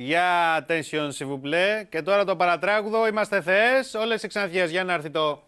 Για attention, s'il vous plaît. Και τώρα το παρατράγουδο. Είμαστε θεές. Όλες οι ξανθιές. Για να έρθει το.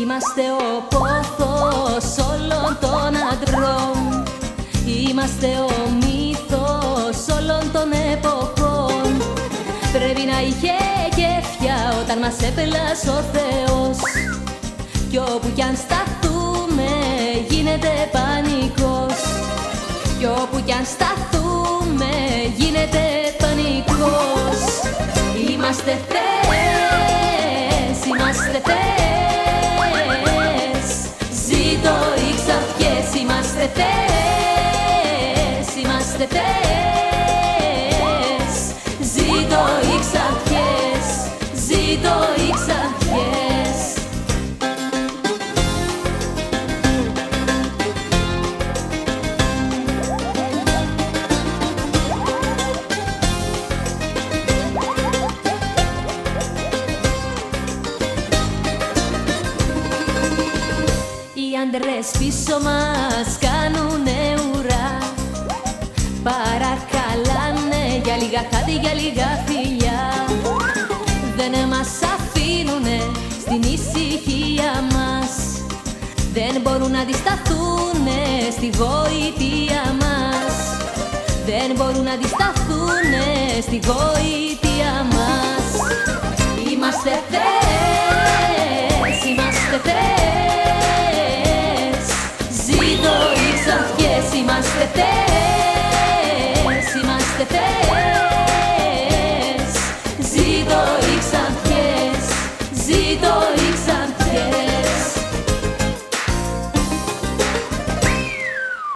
Είμαστε ο πόθος όλων των αντρών. Είμαστε ο μύθος όλων των εποχών. Πρέπει να είχε κέφια όταν μας έπελασε ο Θεός. Κι όπου κι αν σταθούμε γίνεται πανικός. Κι όπου κι αν σταθούμε γίνεται πανικός. Είμαστε θεές, είμαστε θεές. Ζήτω οι ξανθιές, είμαστε θεές, είμαστε θεές. Ζήτω οι ξανθιές, ζήτω οι ξανθιές. Οι άντρες πίσω μας κάνουνε ουρά. Παρακαλάνε για λίγα χάδι, για λίγα φιλιά. Δεν μας αφήνουνε στην ησυχία μας. Δεν μπορούν να αντισταθούνε στη γοητεία μας. Δεν μπορούν να αντισταθούνε στη γοητεία μας. Είμαστε θεές, είμαστε θεές. Ζήτω οι ξανθιές, είμαστε θεές.